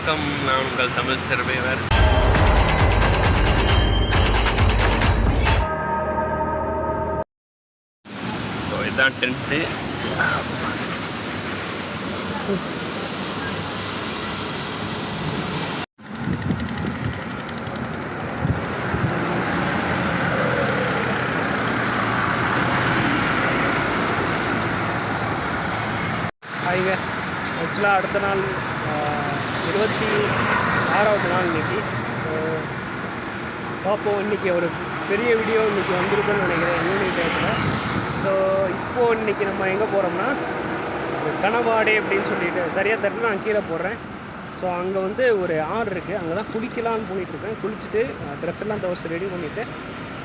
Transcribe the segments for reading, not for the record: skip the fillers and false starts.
வணக்கம், நான் உங்கள் தமிழ் சர்வேவர். ஸோ இதுதான் டென்ட்டு. ஆயிங்க ஆக்சுவலாக அடுத்த நாள் 26வது நாள் இன்றைக்கி. ஸோ பார்ப்போம், இன்றைக்கி ஒரு பெரிய வீடியோ இன்றைக்கி வந்திருக்குன்னு நினைக்கிறேன் ஈவினிங் டைத்தில். ஸோ இப்போது இன்றைக்கி நம்ம எங்கே போகிறோம்னா கணவாடை அப்படின்னு சொல்லிட்டு சரியாக தட்டு நான் கீழே போடுறேன். ஸோ அங்கே வந்து ஒரு ஆறு இருக்குது, அங்கே தான் குளிக்கலான்னு போயிட்டுருக்கேன். குளிச்சுட்டு ட்ரெஸ் எல்லாம் துவச்சி ரெடி பண்ணிவிட்டு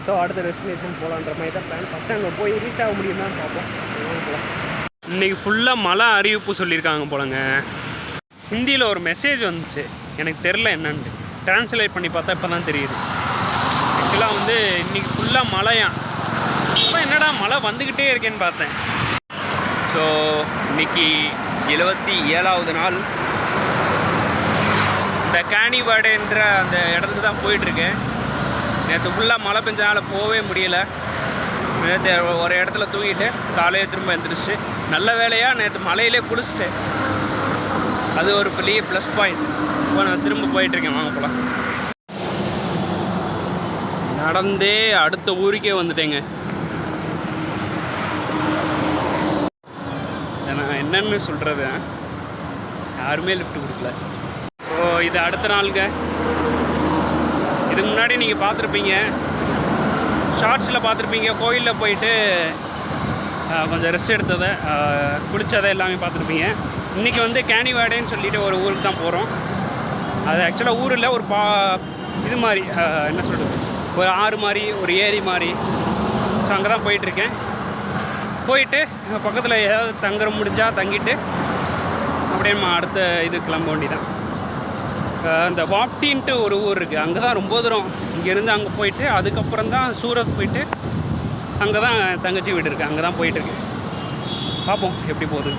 ஸோ அடுத்த டெஸ்டினேஷன் போகலான்ற மாதிரி தான் பிளான். ஃபஸ்ட்டு அங்கே போய் ரீச் ஆக முடியும்னு பார்ப்போம். போகலாம். இன்றைக்கி ஃபுல்லாக மழை அறிவிப்பு சொல்லியிருக்காங்க போலங்க. ஹிந்தியில் ஒரு மெசேஜ் வந்துச்சு, எனக்கு தெரில என்னன்ட்டு. ட்ரான்ஸ்லேட் பண்ணி பார்த்தா இப்போ தான் தெரியுது. ஆக்சுவலாக வந்து இன்றைக்கி ஃபுல்லாக மழையாம். இப்போ என்னடா மழை வந்துக்கிட்டே இருக்கேன்னு பார்த்தேன். ஸோ இன்றைக்கி 77வது நாள். இந்த கேனிவாடைன்ற அந்த இடத்துக்கு தான் போயிட்டுருக்கேன். நேற்று ஃபுல்லாக மழை பெஞ்சனால போகவே முடியலை. நேற்று ஒரு இடத்துல தூங்கிட்டு காலையில் திரும்ப எழுந்திரிச்சு நல்ல வேலையாக நேற்று மழையிலே குளிச்சுட்டேன். அது ஒரு பெரிய ப்ளஸ் பாயிண்ட். இப்போ நான் திரும்ப போயிட்டுருக்கேன். வாங்க போகலாம். நடந்தே அடுத்த ஊருக்கே வந்துட்டேங்க. நான் என்னன்னு சொல்கிறது, யாருமே லிஃப்ட் கொடுக்கல. ஸோ இது அடுத்த நாளுங்க. இதுக்கு முன்னாடி நீங்கள் பார்த்துருப்பீங்க, ஷார்ட்ஸில் பார்த்துருப்பீங்க, கோயிலில் போயிட்டு கொஞ்சம் ரெஸ்ட் எடுத்ததை குளித்ததை எல்லாமே பார்த்துருப்பீங்க. இன்றைக்கி வந்து கேனிவாடைன்னு சொல்லிட்டு ஒரு ஊருக்கு தான் போகிறோம். அது ஆக்சுவலாக ஊரில் ஒரு இது மாதிரி என்ன சொல்கிறது, ஒரு ஆறு மாதிரி, ஒரு ஏரி மாதிரி. ஸோ அங்கே தான் போயிட்டுருக்கேன். போயிட்டு பக்கத்தில் ஏதாவது தங்குற முடிஞ்சால் தங்கிட்டு அப்படியே நம்ம அடுத்த இது கிளம்ப வேண்டி தான். இந்த வாப்டின்ட்டு ஒரு ஊர் இருக்குது, அங்கே தான் ரொம்ப தூரம். இங்கேருந்து அங்கே போயிட்டு அதுக்கப்புறம் தான் சூரத் போயிட்டு அங்கே தான் தங்கச்சி வீடு இருக்குது, அங்கே தான் போயிட்டுருக்கு. பார்ப்போம் எப்படி போகுது.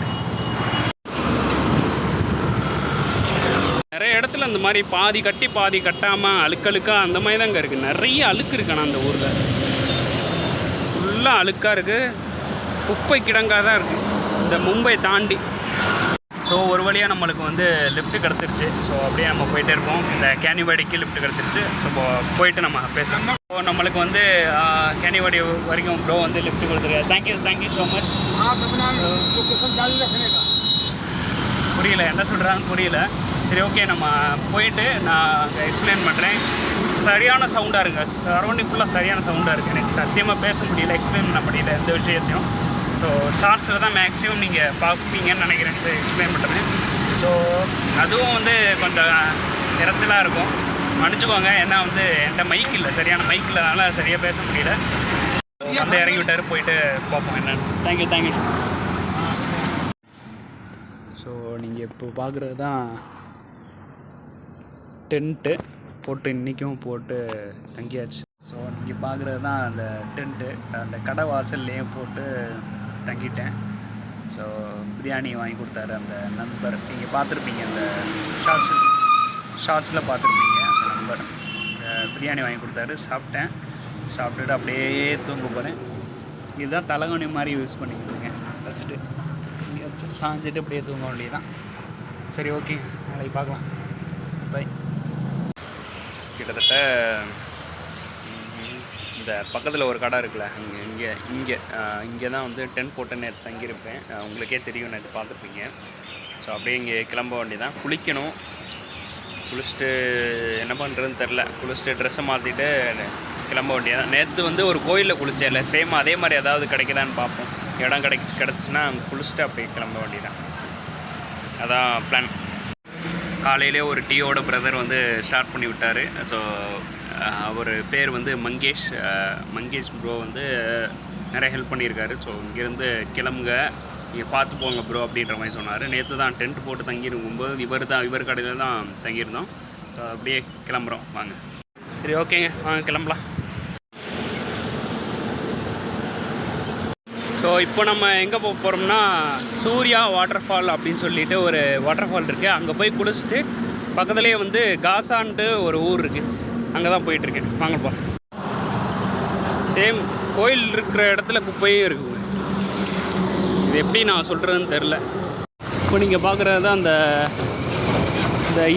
நிறைய இடத்துல அந்த மாதிரி பாதி கட்டி பாதி கட்டாமல் அழுக்கழுக்காக அந்த மாதிரி தாங்க இருக்குது. நிறைய அழுக்கு இருக்காண்ணா அந்த ஊரில். ஃபுல்லாக அழுக்காக இருக்குது, குப்பை கிடங்காக தான் இருக்குது இந்த மும்பை தாண்டி. ஸோ ஒரு வழியாக நம்மளுக்கு வந்து லிஃப்ட்டு கிடச்சிருச்சு. ஸோ அப்படியே நம்ம போயிட்டே இருப்போம். இந்த கேனிவாடிக்கு லிஃப்ட் கிடச்சிருச்சு. ஸோ போயிட்டு நம்ம பேசலாம். ஸோ நம்மளுக்கு வந்து கேனிவாடி வரைக்கும் ப்ரோ வந்து லிஃப்ட் கொடுத்துருக்காரு. Thank you so much. புரியல என்ன சொல்கிறான்னு புரியல. சரி, ஓகே, நம்ம போயிட்டு நான் எக்ஸ்பிளைன் பண்ணுறேன். சரியான சவுண்டாக இருக்குது, சரௌண்டிங் ஃபுல்லாக சரியான சவுண்டாக இருக்குது. எனக்கு சத்தியமாக பேச முடியல, எக்ஸ்பிளைன் பண்ண முடியல எந்த விஷயத்தையும். ஸோ ஷார்ட்ஸில் தான் மேக்ஸிமம் நீங்கள் பார்ப்பீங்கன்னு நினைக்கிறேன். சரி, எக்ஸ்பிளைன் பண்ணுறேன். ஸோ அதுவும் வந்து கொஞ்சம் இறைச்சலாக இருக்கும், மன்னிச்சுக்கோங்க. ஏன்னா வந்து என்கிட்ட மைக் இல்லை, சரியான மைக் இல்லைனால சரியாக பேச முடியல. வந்து இறங்கி விட்டார், போயிட்டு பார்ப்போம் என்னென்னு. தேங்க்யூ. ஸோ நீங்கள் இப்போ பார்க்குறது தான் டென்ட்டு போட்டு இன்றைக்கும் போட்டு தங்கியாச்சு. ஸோ நீங்கள் பார்க்குறது தான் அந்த டென்ட்டு. அந்த கடை வாசல்லையும் போட்டு தங்கிட்டேன். ஸோ பிரியாணி வாங்கி கொடுத்தாரு அந்த நண்பர். நீங்கள் பார்த்துருப்பீங்க, அந்த ஷார்ட்ஸில் பார்த்துருப்பீங்க. அந்த நண்பர் பிரியாணி வாங்கி கொடுத்தாரு. சாப்பிட்டுட்டு அப்படியே தூங்க போகிறேன். இதுதான் தலைகணி மாதிரி யூஸ் பண்ணிக்கிட்டுருங்க. வச்சுட்டு இங்கே வச்சுட்டு சாஞ்சிட்டு அப்படியே தூங்க வேண்டியதான். சரி, ஓகே, நாளைக்கு பார்க்கலாம். பை. கிட்டத்தட்ட இந்த பக்கத்தில் ஒரு கடை இருக்குல்ல, இங்கே தான் வந்து டென்ட் போட்டு நேற்று தங்கியிருப்பேன். உங்களுக்கே தெரியும், நேற்று பார்த்துருப்பீங்க. ஸோ அப்படியே இங்கே கிளம்ப வேண்டியதான். குளிக்கணும். குளிச்சுட்டு என்ன பண்ணுறதுன்னு தெரில. குளிச்சுட்டு ட்ரெஸ்ஸை மாற்றிட்டு கிளம்ப வேண்டியதான். நேற்று வந்து ஒரு கோயிலில் குளித்தேன்ல, சேம் அதே மாதிரி ஏதாவது கிடைக்குதான்னு பார்ப்போம். இடம் கிடச்சிச்சின்னா அங்கே குளிச்சுட்டு அப்படியே கிளம்ப வேண்டியதான். அதான் பிளான். காலையிலே ஒரு டீயோட பிரதர் வந்து ஸ்டார்ட் பண்ணி விட்டார். ஸோ அவர் பேர் வந்து மங்கேஷ் ப்ரோ வந்து நிறைய ஹெல்ப் பண்ணியிருக்காரு. ஸோ இங்கேருந்து கிளம்புங்க, நீங்கள் பார்த்து போங்க ப்ரோ அப்படின்ற மாதிரி சொன்னார். நேற்று தான் டென்ட் போட்டு தங்கியிருக்கும்போது இவர் கடையில் தான் தங்கியிருந்தோம். ஸோ அப்படியே கிளம்புறோம், வாங்க. சரி, ஓகேங்க, வாங்க கிளம்பலாம். ஸோ இப்போ நம்ம எங்கே போக போகிறோம்னா சூர்யா வாட்டர் ஃபால் அப்படின்னு சொல்லிட்டு ஒரு வாட்டர் ஃபால் இருக்குது. அங்கே போய் குளிச்சுட்டு பக்கத்துலேயே வந்து காசான்ட்டு ஒரு ஊர் இருக்குது, அங்கே தான் போயிட்டுருக்கேன். வாங்கப்பா. சேம் கோயில் இருக்கிற இடத்துல குப்பையும் இருக்குங்க. இது எப்படி நான் சொல்கிறதுன்னு தெரில. இப்போ நீங்கள் பார்க்குறது தான் இந்த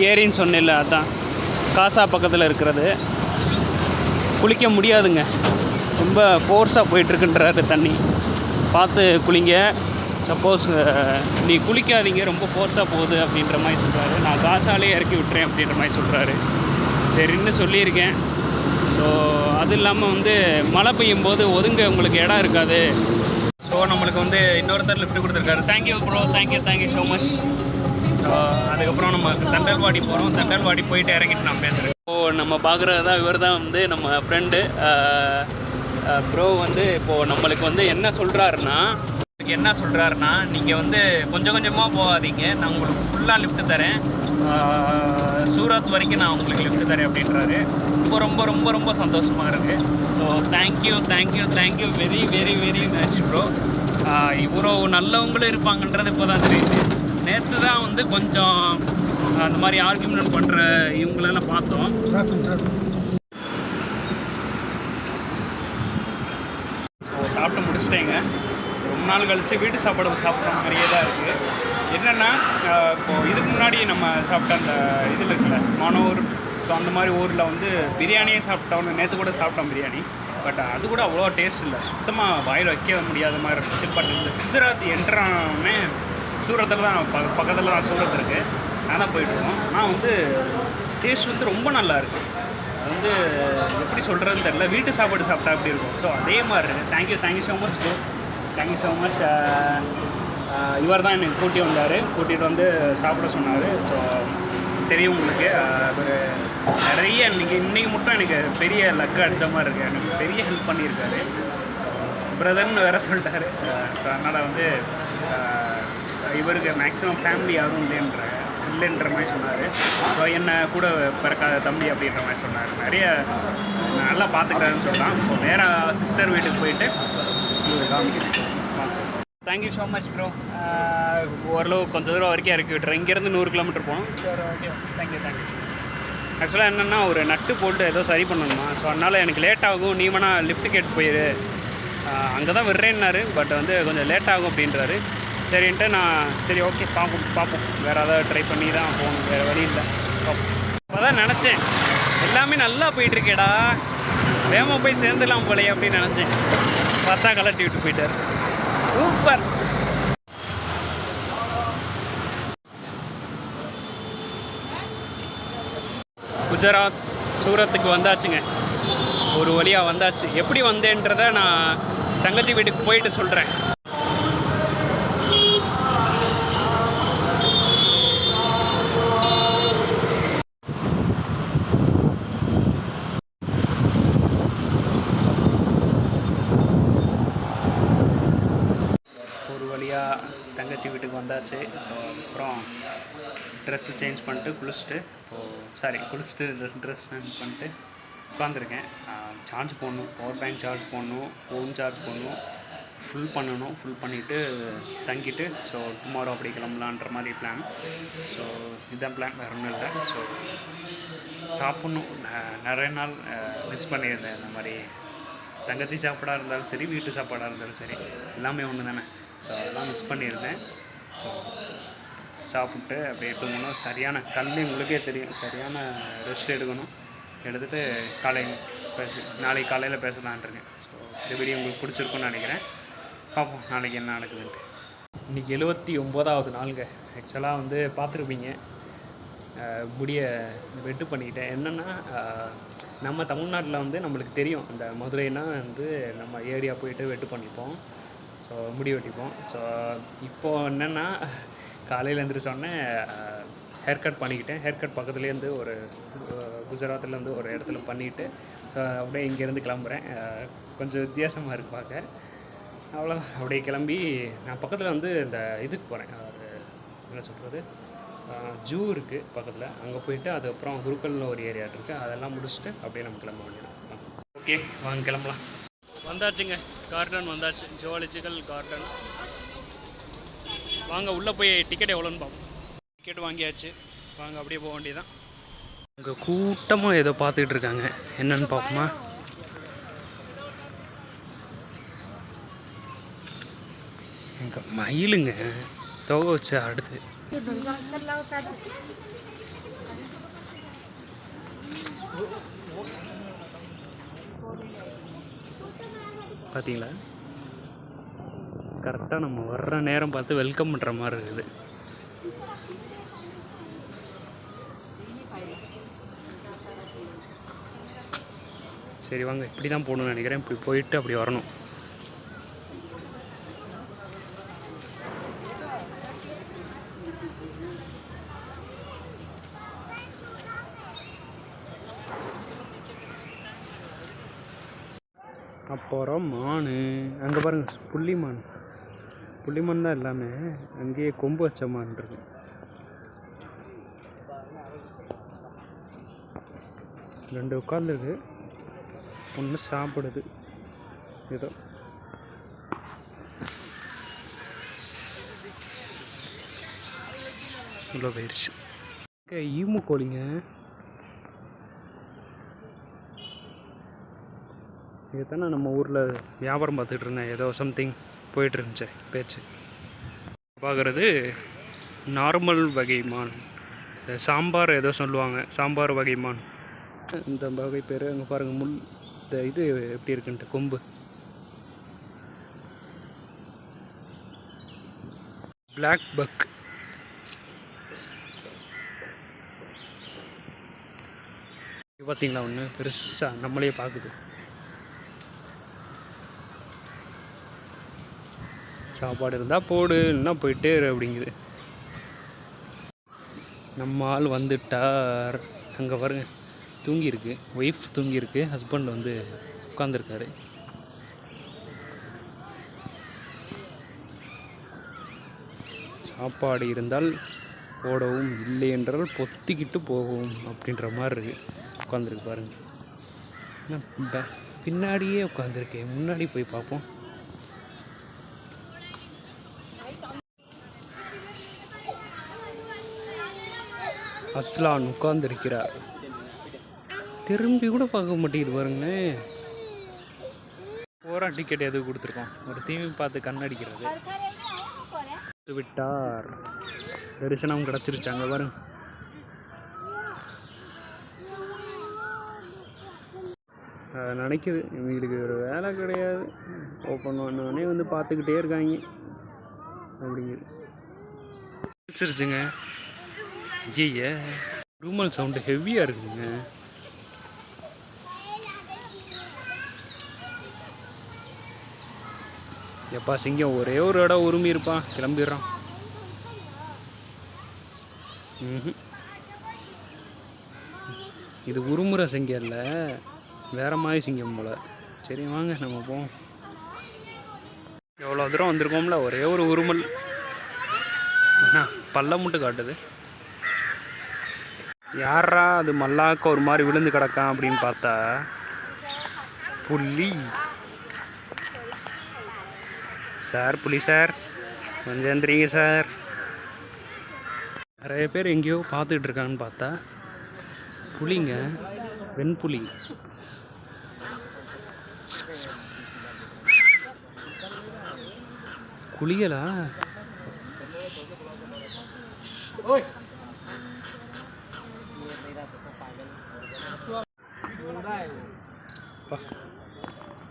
ஏரின்னு சொன்னேன்ல, அதுதான் காசா பக்கத்தில் இருக்கிறது. குளிக்க முடியாதுங்க, ரொம்ப ஃபோர்ஸாக போயிட்டுருக்குன்றாரு தண்ணி. பார்த்து குளிங்க. சப்போஸ் நீ குளிக்காதீங்க, ரொம்ப ஃபோர்ஸாக போகுது அப்படின்ற மாதிரி சொல்கிறாரு. நான் காசாலே இறக்கி விட்டுறேன் அப்படின்ற மாதிரி சொல்கிறாரு. சரின்னு சொல்லியிருக்கேன். ஸோ அது இல்லாமல் வந்து மழை பெய்யும் போது ஒதுங்க உங்களுக்கு இடம் இருக்காது. ஸோ நம்மளுக்கு வந்து இன்னொருத்தர் லிஃப்ட் கொடுத்துருக்காரு. Thank you bro, thank you so much. So அதுக்கப்புறம் நம்ம தண்டல்வாடி போகிறோம். தண்டல்வாடி போயிட்டு இறங்கிட்டு நான் பேசுகிறேன். இப்போது நம்ம பார்க்குறது தான் இவர் தான் வந்து நம்ம ஃப்ரெண்டு ப்ரோ. வந்து இப்போது நம்மளுக்கு வந்து என்ன சொல்கிறாருன்னா நீங்கள் வந்து கொஞ்சம் கொஞ்சமாக போகாதீங்க, நான் உங்களுக்கு ஃபுல்லாக லிஃப்ட் தரேன், சூரத் வரைக்கும் நான் உங்களுக்கு லிஃப்ட் தரேன் அப்படின்றாரு. ரொம்ப ரொம்ப ரொம்ப ரொம்ப சந்தோஷமாக இருக்குது. So thank you very very very much bro. இவ்வளோ நல்லவங்களும் இருப்பாங்கன்றது இப்போ தான் தெரியுது. நேற்று தான் வந்து கொஞ்சம் அந்த மாதிரி ஆர்கியூமெண்ட் பண்ணுற இவங்களெல்லாம் பார்த்தோம். சாப்பிட்டு முடிச்சிட்டேங்க. ரொம்ப நாள் கழித்து வீட்டு சாப்பாடு சாப்பிட்ற மாதிரியே தான் இருக்குது. என்னென்னா இப்போது இதுக்கு முன்னாடி நம்ம சாப்பிட்ட அந்த இதில் இருக்குல்ல மானூர், ஸோ அந்த மாதிரி ஊரில் வந்து பிரியாணியே சாப்பிட்டோன்னு நேற்று கூட சாப்பிட்டோம் பிரியாணி. பட் அது கூட அவ்வளோ டேஸ்ட் இல்லை, சுத்தமாக வாயில் வைக்க முடியாத மாதிரி இருந்துச்சு. பட் இந்த குஜராத் என்ட்ரானே சூரத்தில் தான் பக்கத்தில் தான் சூரத் இருக்குது, நான் தான் போயிட்டுருக்கோம். ஆனால் வந்து டேஸ்ட் வந்து ரொம்ப நல்லா இருக்குது. அது வந்து எப்படி சொல்கிறதுன்னு தெரியல, வீட்டு சாப்பாடு சாப்பிட்டா அப்படி இருக்கும். ஸோ அதே மாதிரி இருக்குது. Thank you so much bro, thank you so much. இவர் தான் எனக்கு கூட்டிகிட்டு வந்து சாப்பிட சொன்னார். ஸோ தெரியும் உங்களுக்கு, ஒரு நிறைய இன்றைக்கி மட்டும் எனக்கு பெரிய லக்கு அடித்த மாதிரி இருக்குது. எனக்கு பெரிய ஹெல்ப் பண்ணியிருக்காரு. பிரதர்னு வேறு சொல்லிட்டாரு. ஸோ அதனால் வந்து இவருக்கு மேக்ஸிமம் ஃபேமிலி யாரும் இல்லைன்ற மாதிரி சொன்னார். ஸோ என்னை கூட பிறக்காத தம்பி அப்படின்ற மாதிரி சொன்னார். நிறைய நல்லா பார்த்துக்கிறாருன்னு சொல்லலாம். இப்போ வேறு சிஸ்டர் வீட்டுக்கு போயிட்டு காமிக்கிறேன். Thank you so much bro. ஓரளவு கொஞ்சம் தூரம் வரைக்கும் இறக்கி விட்டுறேன். இங்கேருந்து 100 கிலோமீட்டர் போகணும். சரி, ஓகே, தேங்க்யூ. ஆக்சுவலாக என்னென்னா ஒரு நட்டு போட்டு ஏதோ சரி பண்ணணுமா. ஸோ அதனால் எனக்கு லேட் ஆகும், நீ வேணால் லிஃப்ட் கேட்டு போயிரு, அங்கே தான் விடுறேன்னாரு. பட் வந்து கொஞ்சம் லேட் ஆகும் அப்படின்றாரு. சரின்ட்டு நான் சரி ஓகே பார்ப்போம் வேறு ஏதாவது ட்ரை பண்ணி தான் போகணும், வேறு வழி இல்லை. அப்போ தான் நினச்சேன் எல்லாமே நல்லா போயிட்டுருக்கேடா, வேகமாக போய் சேர்ந்துடலாம் போலையே அப்படின்னு நினச்சேன். பார்த்தா கலட்டி விட்டு போயிட்டார். சூப்பர். குஜராத் சூரத்துக்கு வந்தாச்சுங்க, ஒரு வழியாக வந்தாச்சு. எப்படி வந்தேன்றதை நான் தங்கச்சி வீட்டுக்கு போயிட்டு சொல்கிறேன். தங்கச்சி வீட்டுக்கு வந்தாச்சு. ஸோ அப்புறம் ட்ரெஸ்ஸு சேஞ்ச் பண்ணிட்டு குளிச்சுட்டு ட்ரெஸ் சேஞ்ச் பண்ணிட்டு உட்காந்துருக்கேன். சார்ஜ் போடணும், பவர் பேங்க் சார்ஜ் போடணும், ஃபோன் சார்ஜ் பண்ணணும், ஃபுல் பண்ணிவிட்டு தங்கிட்டு ஸோ டுமாரோ அப்படி கிளம்பலான்ற மாதிரி பிளான். ஸோ இதுதான் பிளான், வேறு ஒன்றும் இல்லை. ஸோ சாப்பிட்ணும். நிறைய நாள் மிஸ் பண்ணியிருந்தேன். இந்த மாதிரி தங்கச்சி சாப்பாடாக இருந்தாலும் சரி, வீட்டு சாப்பாடாக இருந்தாலும் சரி, எல்லாமே ஒன்று தானே. ஸோ அதெல்லாம் மிஸ் பண்ணியிருந்தேன். ஸோ சாப்பிட்டு அப்படியே தூங்கணும். சரியான உங்களுக்கே தெரியும், சரியான ரெஸ்ட் எடுக்கணும். எடுத்துகிட்டு நாளைக்கு காலையில் பேசலான்ருக்கேன். ஸோ இந்த வீடியோ உங்களுக்கு பிடிச்சிருக்குன்னு நினைக்கிறேன். பார்ப்போம் நாளைக்கு என்ன நடக்குதுன்ட்டு. இன்றைக்கி 79வது நாளுங்க. ஆக்சுவலாக வந்து பார்த்துருப்பீங்க, முடியை வெட்டு பண்ணிக்கிட்டேன். என்னென்னா நம்ம தமிழ்நாட்டில் வந்து நம்மளுக்கு தெரியும், இந்த மதுரைனா வந்து நம்ம ஏரியா போயிட்டு வெட்டு பண்ணிப்போம். ஸோ முடி வெட்டிப்போம். ஸோ இப்போது என்னென்னா காலையில் எழுந்திரிச்சோடனே ஹேர் கட் பண்ணிக்கிட்டேன். ஹேர் கட் பக்கத்துலேருந்து ஒரு குஜராத்லேருந்து ஒரு இடத்துல பண்ணிவிட்டு ஸோ அப்படியே இங்கேருந்து கிளம்புறேன். கொஞ்சம் வித்தியாசமாக இருக்குது பார்க்க. அவ்வளோதான், அப்படியே கிளம்பி நான் பக்கத்தில் வந்து இந்த இதுக்கு போகிறேன், என்ன சொல்கிறது, ஜூ இருக்குது பக்கத்தில், அங்கே போயிட்டு அதுக்கப்புறம் குருக்கல்னு ஒரு ஏரியா இருக்குது, அதெல்லாம் முடிச்சுட்டு அப்படியே நம்ம கிளம்ப வேண்டியதான். ஓகே வாங்க கிளம்பலாம். வந்தாச்சுங்க, கார்டன் வந்தாச்சு, ஜுவாலஜிக்கல் கார்டன். வாங்க உள்ளே போய் டிக்கெட் எவ்வளோன்னு பார்ப்போம். டிக்கெட் வாங்கியாச்சு. வாங்க அப்படியே போக வேண்டியதான். அங்கே கூட்டமாக ஏதோ பார்த்துக்கிட்டு இருக்காங்க, என்னன்னு பார்ப்போமா? இங்கே மயிலுங்க தொகை வச்சு அடுத்து பார்த்தீங்களா, கரெக்டாக நம்ம வர்ற நேரம் பார்த்து வெல்கம் பண்ணுற மாதிரி இருக்குது. சரி வாங்க, இப்படி தான் போகணும்னு நினைக்கிறேன். இப்படி போயிட்டு அப்படி வரணும். அப்புறம் மான், அங்கே பாருங்க புள்ளிமான். புள்ளிமான் தான் எல்லாமே, அங்கேயே கொம்பு வச்ச மான் இருக்கு. ரெண்டு உட்காந்துருக்கு, ஒன்று சாப்பிடுது ஏதோ. இவ்வளோ போயிடுச்சு. ஈமு கோழிங்க, இதுதானே நம்ம ஊரில் வியாபாரம் பார்த்துட்டு இருந்தேன். ஏதோ சம்திங் போயிட்டு இருந்துச்சு பேச்சு. பார்க்குறது நார்மல் வகை மான், சாம்பார் ஏதோ சொல்லுவாங்க, சாம்பார் வகை மான் இந்த வகை பேர். அங்கே பாருங்கள் முள், இந்த இது எப்படி இருக்குன்ட்டு கொம்பு. பிளாக் பக், பார்த்தீங்களா ஒன்று பெருசாக நம்மளே பார்க்குது. சாப்பாடு இருந்தால் போடு, என்ன போயிட்டே அப்படிங்குது. நம்ம ஆள் வந்துட்டார். அங்கே பாருங்க தூங்கியிருக்கு, ஒய்ஃப் தூங்கியிருக்கு, ஹஸ்பண்ட் வந்து உட்காந்துருக்காரு. சாப்பாடு இருந்தால் போடவும், இல்லை என்றால் பொத்திக்கிட்டு போகவும் அப்படின்ற மாதிரி இருக்கு. உட்காந்துருக்கு பாருங்க, பின்னாடியே உட்காந்துருக்கேன். முன்னாடி போய் பார்ப்போம். அஸ்லான் உட்கார்ந்திருக்கிறார். திரும்பி கூட பார்க்க மாட்டேங்குது பாருங்களேன். போரா டிக்கெட் எதுவும் கொடுத்துருக்கோம், ஒரு தீவி பார்த்து கண்ணடிக்கிறது. விட்டார், தரிசனம் கிடச்சிருச்சாங்க பாருங்க. நினைக்குது இவங்களுக்கு ஒரு வேலை கிடையாது, ஓப்பன் பண்ணோடனே வந்து பார்த்துக்கிட்டே இருக்காங்க அப்படிங்குது. பிடிச்சிருச்சுங்க. ஐய ரூமல் சவுண்டு ஹெவியாக இருக்குங்க. எப்பா சிங்கம் ஒரே ஒரு இடம் உரிமை இருப்பான், கிளம்பிடுறான். இது உருமுறை சிங்கம் இல்லை, வேற மாதிரி சிங்கம் போல. சரி வாங்க நம்ம போவோம். எவ்வளோ தூரம் வந்திருக்கோம்ல, ஒரே ஒரு உருமல் பல்ல மட்டும் காட்டுது. யாரா அது மல்லாக்க ஒரு மாதிரி விழுந்து கிடக்கான் அப்படின்னு பார்த்தா புலி. சார் புலி சார் கொஞ்சம் எந்திரிங்க சார். நிறைய பேர் எங்கேயோ பார்த்துக்கிட்டு இருக்காங்கன்னு பார்த்தா புலிங்க, வெண்புலி. குளியலா?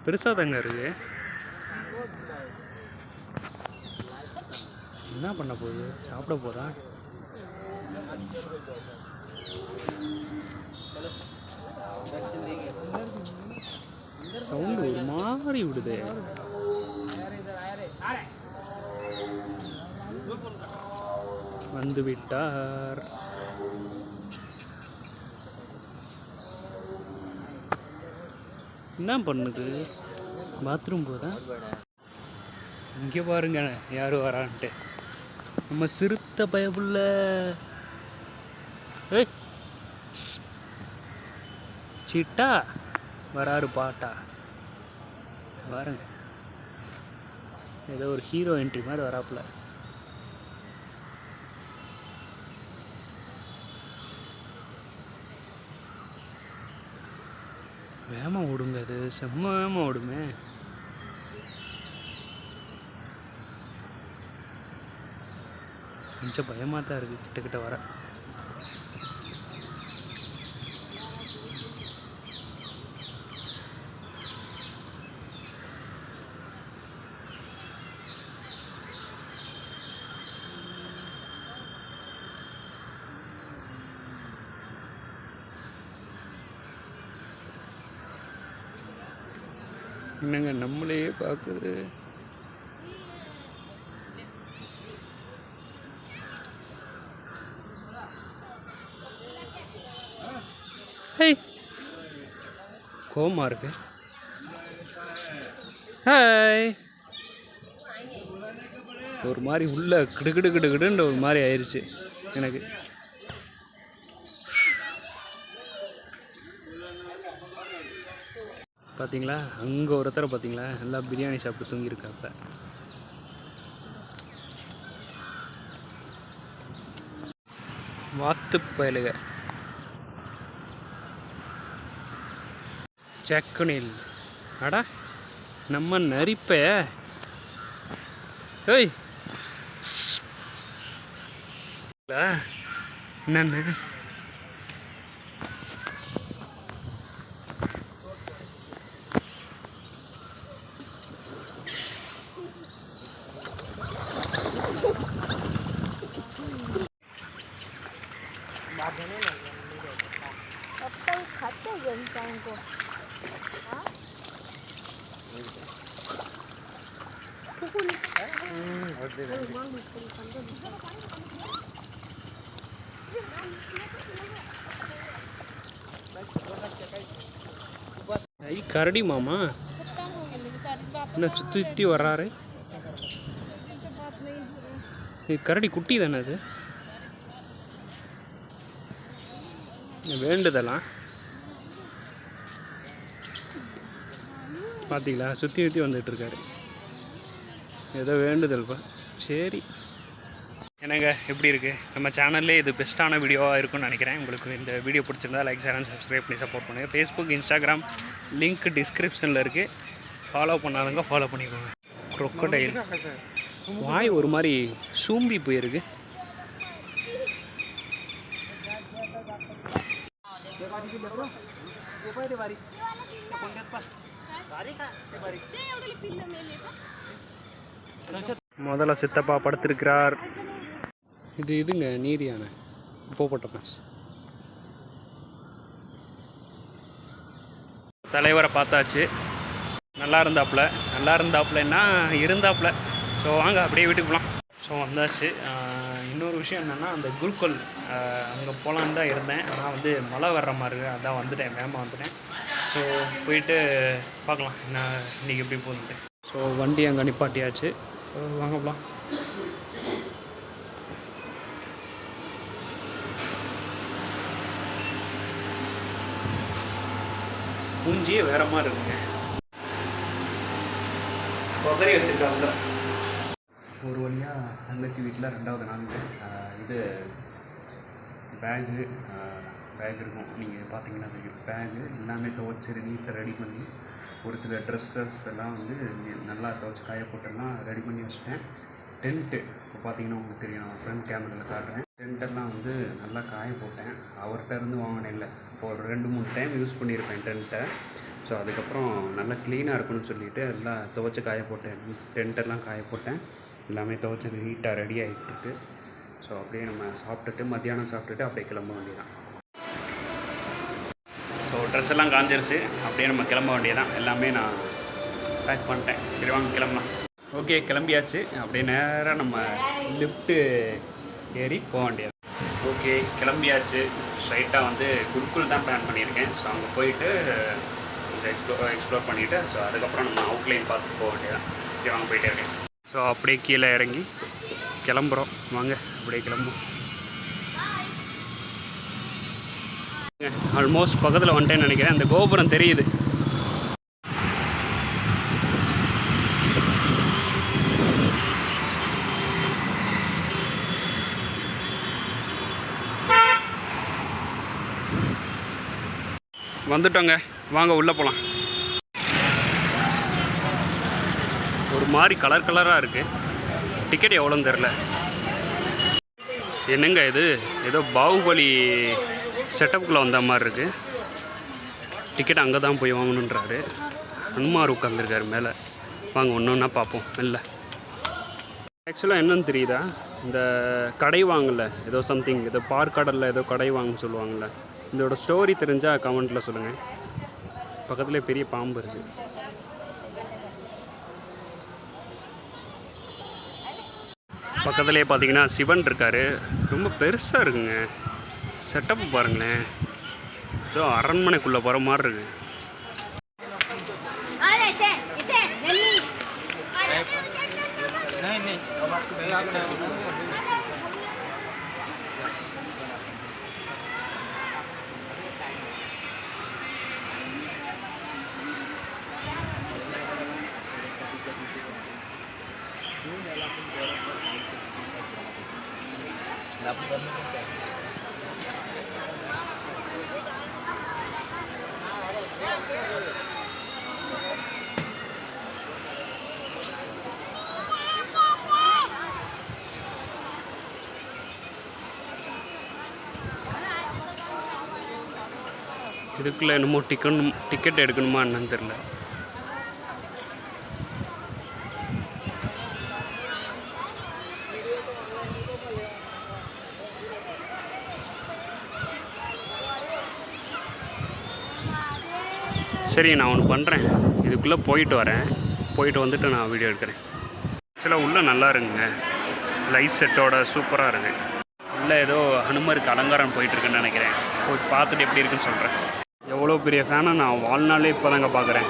பெருசாக தாங்க இருக்கு. என்ன பண்ண போகுது, சாப்பிட போதா? சவுண்டு ஒரு மாதிரி விடுது. வந்து விட்டார். என்ன பண்ணுது, பாத்ரூம் போதா? இங்கே பாருங்க யாரு வரான்ட்டு. நம்ம சிறுத்தை பயப்புள்ள. சிட்டா வராரு பாட்டா பாருங்க. ஏதோ ஒரு ஹீரோ என்ட்ரி மாதிரி வராப்புல. வேகமாக ஓடுங்க, அது செம்ம வேகமாக ஓடுமே. கொஞ்சம் பயமாக தான் இருக்குது கிட்ட வர. என்னங்க நம்மளையே பார்க்குது. ஹேய், கோவமா இருக்கு. ஹாய். ஒரு மாதிரி உள்ள கிடுகிடுன்னு ஒரு மாதிரி ஆயிடுச்சு எனக்கு. பார்த்தீங்களா, அங்கே ஒருத்தரை பார்த்தீங்களா, எல்லாம் பிரியாணி சாப்பிட்டு தூங்கியிருக்காப்ப. வாத்து பயலுக. செக்குனில் அடா நம்ம நரிப்ப. ஏய் என்னன்னு கரடி மாமா என்ன சுற்றி வர்றாரு. கரடி குட்டி தானே அது. வேண்டுதலாம் பார்த்தீங்களா, சுற்றி வந்துட்டு இருக்காரு. ஏதோ வேண்டுதல்ப்பா. சரி, என்னங்க எப்படி இருக்குது? நம்ம சேனல்லே இது பெஸ்ட்டான வீடியோவாக இருக்கும்னு நினைக்கிறேன். உங்களுக்கு இந்த வீடியோ பிடிச்சிருந்தா லைக், ஷேர் அண்ட் சப்ஸ்கிரைப் பண்ணி சப்போர்ட் பண்ணுங்கள். ஃபேஸ்புக், இன்ஸ்டாகிராம் லிங்க் டிஸ்கிரிப்ஷனில் இருக்குது. ஃபாலோ பண்ணாதவங்க ஃபாலோ பண்ணிக்கோங்க. crocodile வாய் ஒரு மாதிரி சூம்பி போயிருக்கு. முதல்ல சித்தப்பா படுத்திருக்கிறார். இதுங்க நீர் யானை ஹிப்போபொட்டமஸ். தலைவரை பார்த்தாச்சு. நல்லா இருந்தாப்புலன்னா இருந்தாப்புல. ஸோ வாங்க அப்படியே வீட்டுக்கு போகலாம். ஸோ வந்தாச்சு. இன்னொரு விஷயம் என்னென்னா, அந்த குருக்கோல் அங்கே போகலான்னு தான் இருந்தேன். ஆனால் வந்து மழை வர்ற மாதிரி அதான் வந்துட்டேன், வேகமாக வந்துட்டேன். ஸோ போயிட்டு பார்க்கலாம் என்ன இன்றைக்கி எப்படி போகுதுன்ட்டு. ஸோ வண்டி அங்கே நிப்பாட்டியாச்சு. வாங்க போகலாம். மூஞ்சியே வேற மாதிரி இருக்குங்க. கொதறி வச்சுருக்காங்க. ஒரு வழியாக தங்கச்சி வீட்டில் 2வது நாள் இது பேகு இருக்கும். நீங்கள் பார்த்தீங்கன்னா பேகு எல்லாமே துவைச்சி நீட்டாக ரெடி பண்ணி, ஒரு சில ட்ரெஸ்ஸஸ் எல்லாம் வந்து நல்லா துவைச்சி காய போட்டெல்லாம் ரெடி பண்ணி வச்சுட்டேன். டென்ட்டு இப்போ பார்த்தீங்கன்னா உங்களுக்கு தெரியும், ஃப்ரண்ட் கேமராவில் காட்டுறேன். டென்ட்டெல்லாம் வந்து நல்லா காய போட்டேன். அவர்கிட்ட இருந்து வாங்கினேன். இல்லை, இப்போ ஒரு 2-3 டைம் யூஸ் பண்ணியிருப்பேன் டென்ட்டை. ஸோ அதுக்கப்புறம் நல்லா க்ளீனாக இருக்குன்னு சொல்லிவிட்டு எல்லாம் துவைச்சி காய போட்டேன். டென்ட்டெல்லாம் காய போட்டேன். எல்லாமே துவைச்சி நீட்டாக ரெடி ஆகிட்டு, ஸோ அப்படியே நம்ம சாப்பிட்டுட்டு மத்தியானம் சாப்பிட்டுட்டு அப்படியே கிளம்ப வேண்டியதான். ஸோ ட்ரெஸ் எல்லாம் காஞ்சிருச்சு. அப்படியே நம்ம கிளம்ப வேண்டியதான். எல்லாமே நான் பேக் பண்ணிட்டேன். சரி வாங்க கிளம்பலாம். ஓகே, கிளம்பியாச்சு. அப்படியே நேராக நம்ம லிஃப்ட்டு ஏறி போக வேண்டியது. ஓகே, கிளம்பியாச்சு. ஸ்ட்ரைட்டாக வந்து குருக்குல் தான் பிளான் பண்ணியிருக்கேன். ஸோ அங்கே போயிட்டு கொஞ்சம் எக்ஸ்ப்ளோர் பண்ணிவிட்டு, ஸோ அதுக்கப்புறம் நம்ம அவுட்லைன் பார்த்துட்டு போக வேண்டியதான். ஓகே வாங்க போயிட்டே இருக்கேன். ஸோ அப்படியே கீழே இறங்கி கிளம்புறோம். வாங்க அப்படியே கிளம்பும். ஆல்மோஸ்ட் பக்கத்தில் வந்துட்டேன்னு நினைக்கிறேன். அந்த கோபுரம் தெரியுது. வந்துட்டோங்க. வாங்க உள்ளே போகலாம். ஒரு மாதிரி கலர் கலராக இருக்குது. டிக்கெட் எவ்வளோன்னு தெரில. என்னங்க இது, ஏதோ பாகுபலி செட்டப்புக்குள்ளே வந்த மாதிரி இருக்குது. டிக்கெட் அங்கே தான் போய் வாங்கணுன்றாரு. ஹனுமார் உட்காந்துருக்காரு மேலே. வாங்க ஒன்று ஒன்றா பார்ப்போம். இல்லை ஆக்சுவலாக என்னன்னு தெரியுதா, இந்த கடை வாங்கல ஏதோ சம்திங், ஏதோ பார்க்கடலில் ஏதோ கடை வாங்கன்னு சொல்லுவாங்கள்ல, இதோட ஸ்டோரி தெரிஞ்சால் கமெண்ட்டில் சொல்லுங்கள். பக்கத்துலேயே பெரிய பாம்பு இருக்குது. பக்கத்துலேயே பார்த்தீங்கன்னா சிவன் இருக்கார். ரொம்ப பெருசாக இருக்குங்க. செட்டப் பாருங்களேன், ஏதோ அரண்மனைக்குள்ளே போகிற மாதிரி இருக்குது. இதுக்குள்ளே என்னமோ டிக்கெட் எடுக்கணுமா என்னன்னு தெரில. சரி, நான் ஒன்று பண்ணுறேன். இதுக்குள்ளே போயிட்டு வரேன். போயிட்டு வந்துட்டு நான் வீடியோ எடுக்கிறேன். ஆக்சுவலாக உள்ளே நல்லா இருக்குங்க. லைட் செட்டோட சூப்பராக இருக்குது. உள்ளே ஏதோ ஹனுமருக்கு அலங்காரம் போயிட்டுருக்குன்னு நினைக்கிறேன். போய் பார்த்துட்டு எப்படி இருக்குன்னு சொல்கிறேன். எவ்வளோ பெரிய ஃபேனை நான் வாழ்நாளே இப்போ தாங்க பார்க்குறேன்.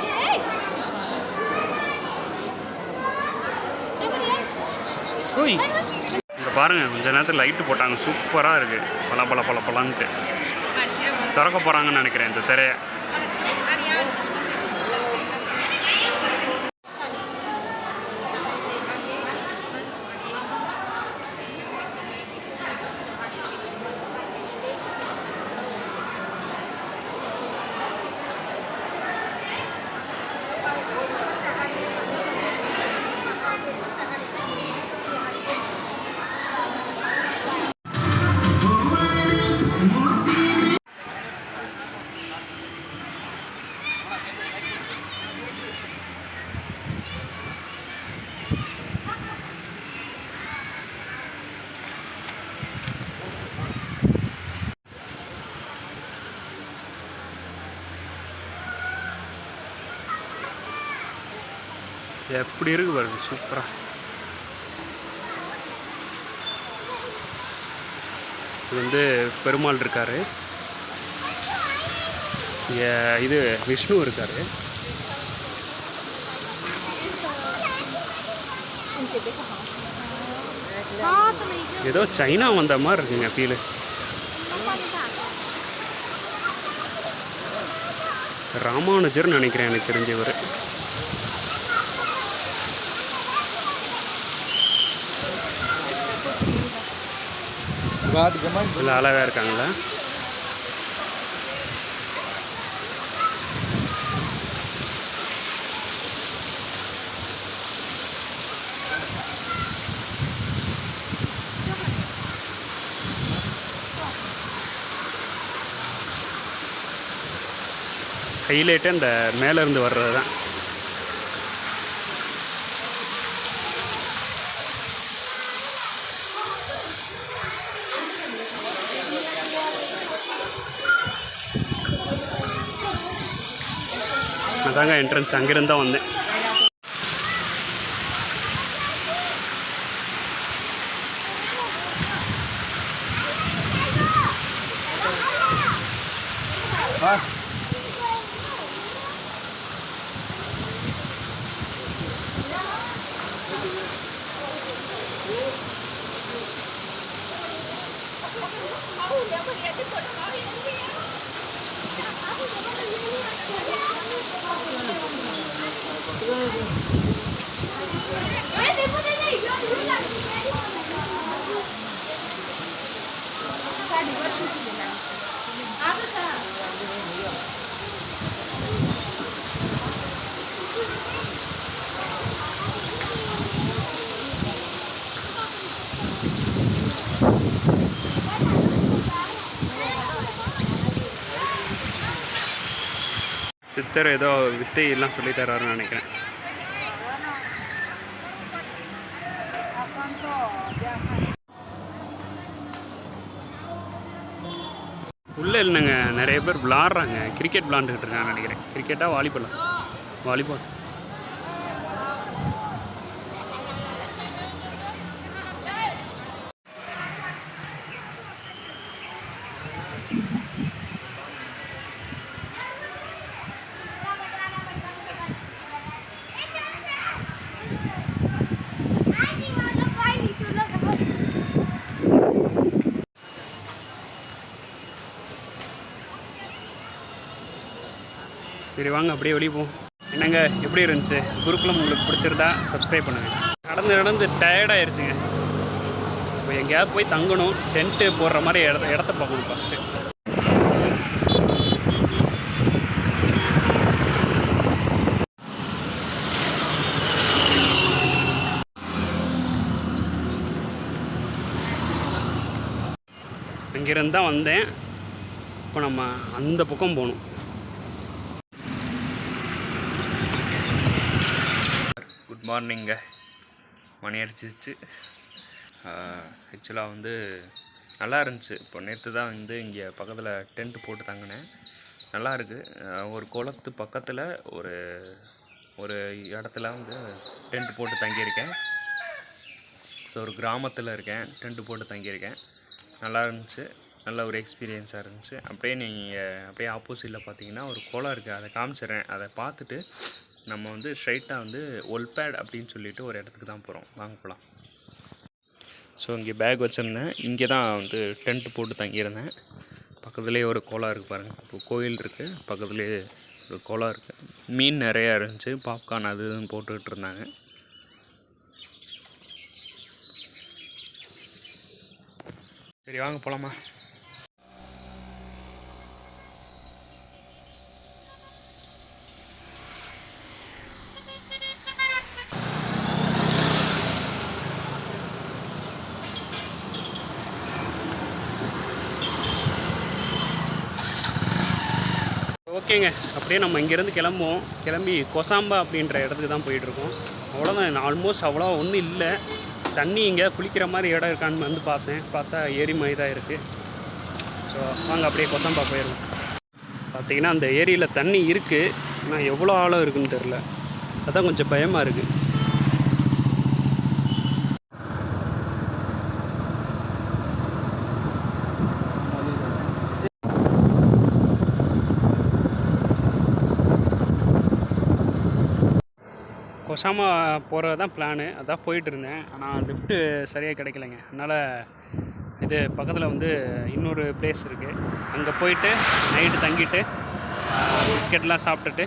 ஓய், இங்கே பாருங்கள், கொஞ்ச நேரத்தில் லைட்டு போட்டாங்க. சூப்பராக இருக்குது. பலன்ட்டு திறக்க போகிறாங்கன்னு நினைக்கிறேன் இந்த திரையை. எப்படி இருக்கு பாருங்க, சூப்பரா. இது வந்து பெருமாள் இருக்காரு. இது விஷ்ணு இருக்காரு. ஏதோ சைனா வந்த மாதிரி இருக்குங்க ஃபீலு. ராமானுஜர்னு நினைக்கிறேன் எனக்கு தெரிஞ்சவர். இல்லை அழகாக இருக்காங்களா? ஹைலைட்டு அந்த மேலேருந்து வர்றது தான். அதாங்க என்ட்ரன்ஸ், அங்கிருந்து தான் வந்தேன். சித்தர் ஏதோ வித்தை எல்லாம் சொல்லி தர்றாருன்னு நினைக்கிறேன். உள்ளே இல்லைங்க, நிறைய பேர் விளாட்றாங்க, கிரிக்கெட் விளாண்டுக்கிட்டு இருக்காங்கன்னு நினைக்கிறேன். கிரிக்கெட்டா வாலிபாலா? வாலிபால். சரி வாங்க அப்படியே வெளியே போவோம். என்னங்க எப்படி இருந்துச்சு? குருகுலம் உங்களுக்கு பிடிச்சிருந்தா சப்ஸ்கிரைப் பண்ணுங்கள். நடந்து டயர்டாயிருச்சுங்க. இப்போ எங்கேயாவது போய் தங்கணும், டென்ட்டு போடுற மாதிரி இடத்த பார்க்கணும் ஃபஸ்ட்டு. அங்கேருந்து தான் வந்தேன். இப்போ நம்ம அந்த பக்கம் போகணும். குட் மார்னிங்க. மணி அடிச்சிச்சு. ஆக்சுவலாக வந்து நல்லா இருந்துச்சு. இப்போ நேற்று தான் வந்து இங்கே பக்கத்தில் டென்ட் போட்டு தங்கினேன். நல்லா இருக்குது. ஒரு குளத்து பக்கத்தில் ஒரு ஒரு இடத்துல வந்து டென்ட் போட்டு தங்கியிருக்கேன். ஸோ ஒரு கிராமத்தில் இருக்கேன், டென்ட்டு போட்டு தங்கியிருக்கேன். நல்லா இருந்துச்சு. நல்ல ஒரு எக்ஸ்பீரியன்ஸாக இருந்துச்சு. அப்படியே ஆப்போசிட்டில் பார்த்தீங்கன்னா ஒரு குளம் இருக்குது, அதை காமிச்சிடுறேன். அதை பார்த்துட்டு நம்ம வந்து ஸ்ட்ரைட்டாக வந்து ஒல்பேட் அப்படின்னு சொல்லிட்டு ஒரு இடத்துக்கு தான் போகிறோம். வாங்க போகலாம். ஸோ இங்கே பேக் வச்சுருந்தேன். இங்கே தான் வந்து டென்ட்டு போட்டு தங்கியிருந்தேன். பக்கத்துலேயே ஒரு குளம் இருக்குது பாருங்கள். இப்போ கோயில் இருக்குது, பக்கத்துலேயே ஒரு குளம் இருக்குது. மீன் நிறையா இருந்துச்சு. பாப்கார்ன் அது இதுன்னு போட்டுக்கிட்டு இருந்தாங்க. சரி வாங்க போகலாமா? ஓகேங்க, அப்படியே நம்ம இங்கேருந்து கிளம்புவோம். கிளம்பி கொசாம்பா அப்படின்ற இடத்துக்கு தான் போயிட்டுருக்கோம். அவ்வளோதான். ஆல்மோஸ்ட் அவ்வளோ ஒன்றும் இல்லை. தண்ணி இங்கே குளிக்கிற மாதிரி இடம் இருக்கான்னு வந்து பார்த்தா ஏரி மாதிரி தான் இருக்குது. ஸோ வாங்க அப்படியே கொசாம்பா போயிடலாம். பார்த்தீங்கன்னா அந்த ஏரியில் தண்ணி இருக்குது, ஆனால் எவ்வளோ ஆழம் இருக்குதுன்னு தெரில. அதான் கொஞ்சம் பயமாக இருக்குது. கொசாமா போகிறது தான் பிளானு. அதான் போயிட்டு இருந்தேன். ஆனால் லிஃப்ட்டு சரியாக கிடைக்கலைங்க. அதனால் இது பக்கத்தில் வந்து இன்னொரு பிளேஸ் இருக்குது, அங்கே போயிட்டு நைட்டு தங்கிட்டு பிஸ்கெட்லாம் சாப்பிட்டுட்டு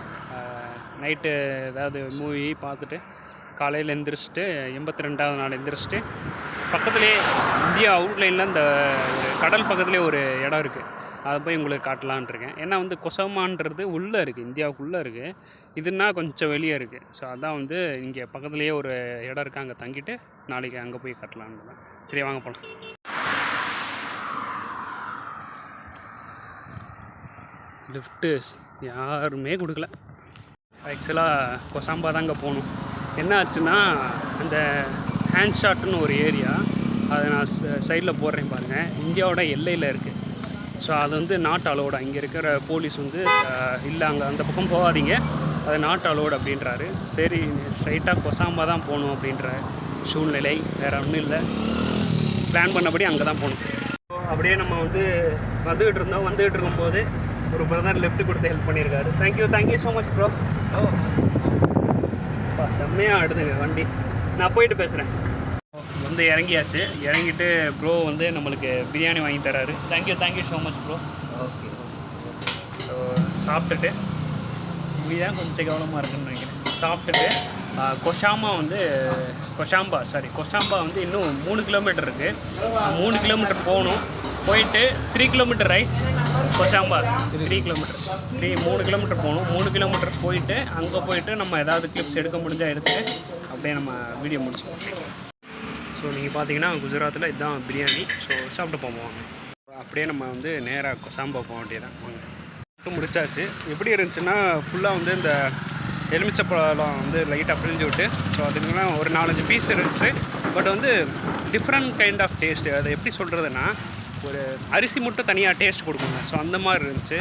நைட்டு ஏதாவது மூவி பார்த்துட்டு காலையில் எந்திரிச்சிட்டு 82வது நாள் எந்திரிச்சிட்டு பக்கத்துலேயே இந்தியா அவுட்லைனில் இந்த ஒரு கடல் பக்கத்துலேயே ஒரு இடம் இருக்குது, அதை போய் உங்களுக்கு காட்டலான் இருக்கேன். ஏன்னா வந்து கொசாமான்றது உள்ளே இருக்குது, இந்தியாவுக்குள்ளே இருக்குது. இதுன்னா கொஞ்சம் வெளியே இருக்குது. ஸோ அதான் வந்து இங்கே பக்கத்துலேயே ஒரு இடம் இருக்குது, அங்கே தங்கிட்டு நாளைக்கு அங்கே போய் காட்டலான்னு தான். சரி வாங்க போகலாம். லிஃப்ட்டு யாருமே கொடுக்கல. ஆக்சுவலாக கொசாம்பா தான் அங்கே போகணும். என்ன ஆச்சுன்னா அந்த ஹேண்ட் ஷாட்டுன்னு ஒரு ஏரியா, அதை நான் சைடில் போடுறேன் பாருங்கள், இந்தியாவோட எல்லையில் இருக்குது. ஸோ அது வந்து நாட் அலோடு. இங்கே இருக்கிற போலீஸ் வந்து இல்லை அங்கே அந்த பக்கம் போகாதீங்க, அது நாட் அலோடு அப்படின்றாரு. சரி ஸ்ட்ரைட்டாக கொசாம்பா தான் போகணும் அப்படின்ற சூழ்நிலை, வேறு ஒன்றும் இல்லை. பிளான் பண்ணபடி அங்கே தான் போகணும். அப்படியே நம்ம வந்து வந்துகிட்டு இருக்கும்போது ஒரு பிரதர் லெஃப்ட் கொடுத்து ஹெல்ப் பண்ணியிருக்காரு. Thank you so much bro. செம்மையாக ஆடுதுங்க வண்டி. நான் போயிட்டு பேசுகிறேன். வந்து இறங்கியாச்சு. இறங்கிட்டு ப்ரோ வந்து நம்மளுக்கு பிரியாணி வாங்கி தராரு. Thank you so much bro. Okay. So சாப்பிட்டுட்டு இதுதான் கொஞ்சம் கவனமாக இருக்குன்னு நினைக்கிறேன். சாப்பிட்டுட்டு கொசாம்பா வந்து இன்னும் 3 கிலோமீட்டர் இருக்குது. 3 கிலோமீட்டர் போகணும். போயிட்டு 3 கிலோமீட்டர் ரைட். கொசாம்பா 3 கிலோமீட்டர் 3 கிலோமீட்டர் போகணும். 3 கிலோமீட்டர் போயிட்டு அங்கே போயிட்டு நம்ம ஏதாவது கிளிப்ஸ் எடுக்க முடிஞ்சால் எடுத்துட்டு அப்படியே நம்ம வீடியோ முடிச்சுக்கோம். ஸோ நீங்கள் பார்த்தீங்கன்னா குஜராத்தில் இதுதான் பிரியாணி. ஸோ சாப்பிட்டு போவோம். அப்படியே நம்ம வந்து நேராக கொசாம்பா போக வேண்டியதான். வாங்க. முடிச்சாச்சு. எப்படி இருந்துச்சுன்னா ஃபுல்லாக வந்து இந்த எலுமிச்சப்பழம் வந்து லைட்டாக பிழிஞ்சு விட்டு, ஸோ அதுக்குன்னா ஒரு 4-5 பீஸ் இருந்துச்சு. பட் வந்து டிஃப்ரெண்ட் கைண்ட் ஆஃப் டேஸ்ட்டு. அதை எப்படி சொல்கிறதுனா, ஒரு அரிசி மட்டும் தனியாக டேஸ்ட் கொடுக்குங்க. ஸோ அந்த மாதிரி இருந்துச்சு.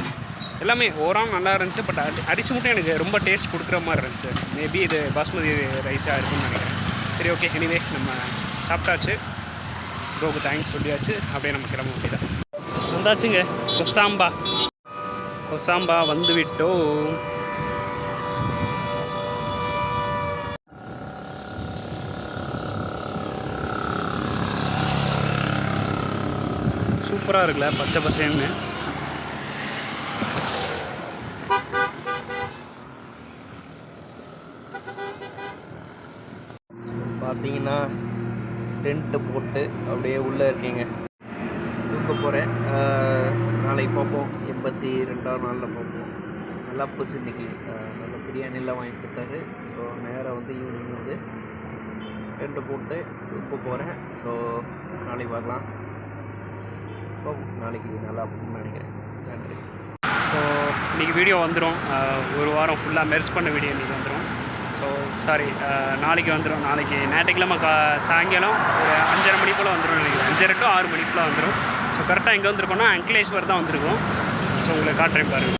எல்லாமே ஓவரால் நல்லா இருந்துச்சு. பட் அரிசி மட்டும் எனக்கு ரொம்ப டேஸ்ட் கொடுக்குற மாதிரி இருந்துச்சு. மேபி இது பாஸ்மதி ரைஸாக இருக்குன்னு நினைக்கிறேன். சரி, ஓகே. எனிவே நம்ம சாப்பிட்டாச்சு. ப்ரோக்கு தேங்க்ஸ் சொல்லியாச்சு. அப்படியே நம்ம கிளம்ப வேண்டியதான். வந்தாச்சுங்க கொசாம்பா வந்து விட்டோம். சூப்பராக இருக்குல்ல, பச்சை பசேன்னு. பார்த்தீங்கன்னா டென்ட்டு போட்டு அப்படியே உள்ளே இருக்கீங்க. தூக்க போகிறேன். நாளைக்கு பார்ப்போம். 82ஆம் நாளில் பார்ப்போம். நல்லா போச்சு இன்றைக்கி. நல்ல பிரியாணிலாம் வாங்கி கொடுத்தாரு. ஸோ நேராக வந்து ஈவினிங் வந்து டென்ட்டு போட்டு தூக்க போகிறேன். ஸோ நாளைக்கு பார்க்கலாம். நாளைக்கு நல்லா இருக்கும்னு நினைக்கிறேன். நன்றி. ஸோ இன்றைக்கி வீடியோ வந்துடும். ஒரு வாரம் ஃபுல்லாக மெர்ஸ் பண்ண வீடியோ இன்றைக்கி வந்துடும். ஸோ சாரி, நாளைக்கு வந்துடும். நாளைக்கு ஞாயிற்றுக்கிழமை சாயங்காலம் ஒரு 5:30 மணி போல் வந்துடும் நினைக்கிறேன். 5:30 to 6 மணி போல் வந்துடும். ஸோ கரெக்டாக எங்கே வந்திருக்கோன்னா அங்கிலேஸ்வர் தான் வந்திருக்கோம். ஸோ உங்களை காட்டுறேன் பாருங்கள்.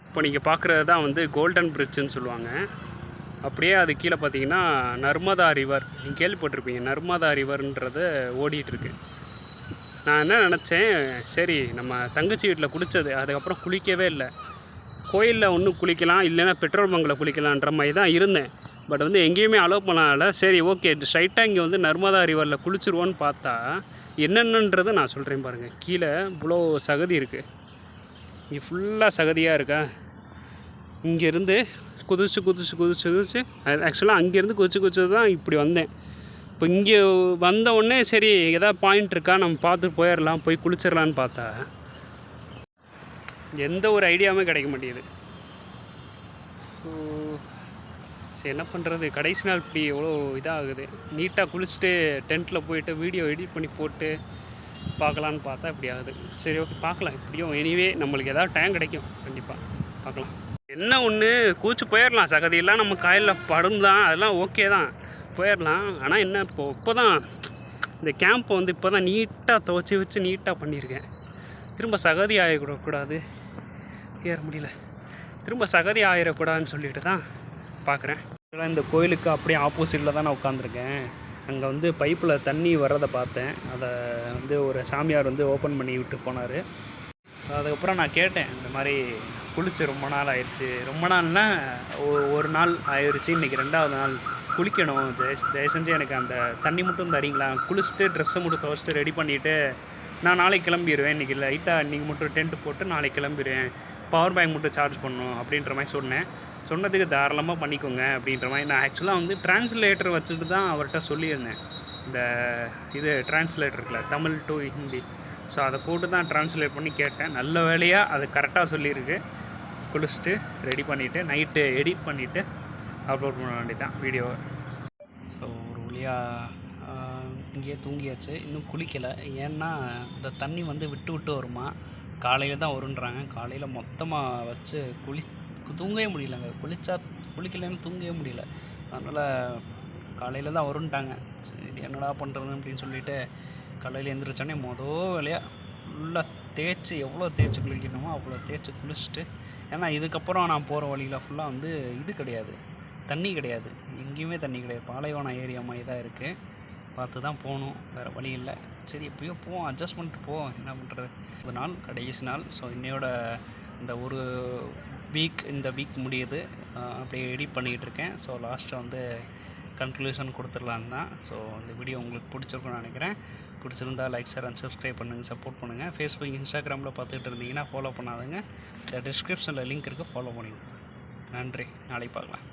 இப்போ நீங்கள் பார்க்குறது தான் வந்து கோல்டன் பிரிட்ஜுன்னு சொல்லுவாங்க. அப்படியே அது கீழே பார்த்தீங்கன்னா நர்மதா ரிவர். நீங்கள் கேள்விப்பட்டிருப்பீங்க, நர்மதா ரிவர்ன்றது ஓடிட்டுருக்கு. நான் என்ன நினச்சேன், சரி நம்ம தங்கச்சி வீட்டில் குளித்தது, அதுக்கப்புறம் குளிக்கவே இல்லை. கோயிலில் ஒன்றும் குளிக்கலாம், இல்லைன்னா பெட்ரோல் பங்கில் குளிக்கலான்ற மாதிரி தான் இருந்தேன். பட் வந்து எங்கேயுமே அலோவ் பண்ணால, சரி ஓகே ஸ்ட்ரைட்டாக இங்கே வந்து நர்மதா ரிவரில் குளிச்சிருவோன்னு பார்த்தா என்னென்னன்றது நான் சொல்கிறேன் பாருங்கள். கீழே இவ்வளோ சகதி இருக்குது. இங்கே ஃபுல்லாக சகதியாக இருக்கா. இங்கேருந்து குதிச்சு ஆக்சுவலாக அங்கேருந்து குதிச்சு தான் இப்படி வந்தேன். இப்போ இங்கே வந்த உடனே சரி எதாவது பாயிண்ட் இருக்கா நம்ம பார்த்து போயிடலாம், போய் குளிச்சிடலான்னு பார்த்தா எந்த ஒரு ஐடியாவுமே கிடைக்க மாட்டேங்குது. சரி என்ன பண்ணுறது, கடைசி நாள் இப்படி எவ்வளோ இதாகுது. நீட்டாக குளிச்சுட்டு டென்ட்டில் போயிட்டு வீடியோ எடிட் பண்ணி போட்டு பார்க்கலான்னு பார்த்தா இப்படி ஆகுது. சரி ஓகே பார்க்கலாம். இப்படியும் எனிவே நம்மளுக்கு எதாவது டைம் கிடைக்கும், கண்டிப்பாக பார்க்கலாம். என்ன ஒன்று கூச்சு போயிடலாம். சகதியெல்லாம் நம்ம காயில் படும் தான், அதெல்லாம் ஓகே தான், போயிடலாம். ஆனால் என்ன இப்போ தான் இந்த கேம்பை வந்து இப்போ தான் நீட்டாக துவச்சி வச்சு நீட்டாக பண்ணியிருக்கேன். திரும்ப சகதி ஆகிடக்கூடாது, ஏற முடியல, திரும்ப சகதி ஆகிடக்கூடாதுன்னு சொல்லிட்டு தான் பார்க்குறேன். இந்த கோயிலுக்கு அப்படியே ஆப்போசிட்டில் தான் நான் உட்காந்துருக்கேன். அங்கே வந்து பைப்பில் தண்ணி வர்றதை பார்த்தேன். அதை வந்து ஒரு சாமியார் வந்து ஓப்பன் பண்ணி விட்டு போனார். அதுக்கப்புறம் நான் கேட்டேன், இந்த மாதிரி குளிச்சு ரொம்ப நாள் ஆயிடுச்சு. ரொம்ப நாள்னா ஒரு நாள் ஆயிடுச்சு, இன்றைக்கி 2வது நாள் குளிக்கணும், தயவு செஞ்சு எனக்கு அந்த தண்ணி மட்டும் தரீங்களா, குளிச்சுட்டு ட்ரெஸ்ஸை மட்டும் துவச்சிட்டு ரெடி பண்ணிவிட்டு நான் நாளைக்கு கிளம்பிடுவேன். இன்றைக்கி லைட்டாக இன்றைக்கி மட்டும் டென்ட்டு போட்டு நாளைக்கு கிளம்பிடுவேன், பவர் பேங்க் மட்டும் சார்ஜ் பண்ணணும் அப்படின்ற மாதிரி சொன்னேன். சொன்னதுக்கு தாராளமாக பண்ணிக்கோங்க அப்படின்ற மாதிரி. நான் ஆக்சுவலாக வந்து டிரான்ஸ்லேட்டர் வச்சுட்டு தான் அவர்கிட்ட சொல்லியிருந்தேன். இந்த இது டிரான்ஸ்லேட்டர் இருக்குல்ல, தமிழ் டு ஹிந்தி, ஸோ அதை போட்டு தான் ட்ரான்ஸ்லேட் பண்ணி கேட்டேன். நல்ல வேலையாக அது கரெக்டாக சொல்லியிருக்கு. குளிச்சுட்டு ரெடி பண்ணிவிட்டு நைட்டு எடிட் பண்ணிவிட்டு அப்லோட் பண்ண வேண்டியதான் வீடியோவை. ஸோ ஒரு வழியாக இங்கேயே தூங்கியாச்சு. இன்னும் குளிக்கலை. ஏன்னா இந்த தண்ணி வந்து விட்டு வருமா, காலையில் தான் வருன்றாங்க. காலையில் மொத்தமாக வச்சு தூங்கவே முடியலங்க. குளிக்கலைன்னு தூங்கவே முடியல. அதனால் காலையில் தான் வருன்ட்டாங்க. சரி என்னடா பண்ணுறது அப்படின்னு சொல்லிவிட்டு காலையில் எழுந்திரிச்சோடனே வேலையாக ஃபுல்லாக தேய்ச்சி, எவ்வளோ தேய்ச்சி குளிக்கணுமோ அவ்வளோ தேய்ச்சி குளிச்சுட்டு, ஏன்னா இதுக்கப்புறம் நான் போகிற வழியில் ஃபுல்லாக வந்து இது கிடையாது, தண்ணி கிடையாது, எங்கேயுமே தண்ணி கிடையாது. பாலைவனம் ஏரியா மாதிரி தான் இருக்குது. பார்த்து தான் போகணும், வேறு வழி இல்லை. சரி எப்படியோ போவோம், அட்ஜஸ்ட் பண்ணிட்டு போவோம், என்ன பண்ணுறது. ஒரு நாள் கடைசி நாள். ஸோ இன்னையோட இந்த ஒரு இந்த வீக் முடியுது. அப்படியே எடிட் பண்ணிக்கிட்டு இருக்கேன். ஸோ லாஸ்ட்டாக வந்து கன்க்ளூஷன் கொடுத்துடலான்னு தான். ஸோ இந்த வீடியோ உங்களுக்கு பிடிச்சிருக்குன்னு நினைக்கிறேன். பிடிச்சிருந்தா லைக், ஷேர் அண்ட் சப்ஸ்கிரைப் பண்ணுங்கள், சப்போர்ட் பண்ணுங்கள். ஃபேஸ்புக், இன்ஸ்டாகிராமில் பார்த்துக்கிட்டு இருந்தீங்கன்னா ஃபாலோ பண்ணாதுங்க. இந்த டிஸ்கிரிப்ஷனில் லிங்க் இருக்குது, ஃபாலோ பண்ணிடுங்க. நன்றி, நாளைக்கு பார்க்கலாம்.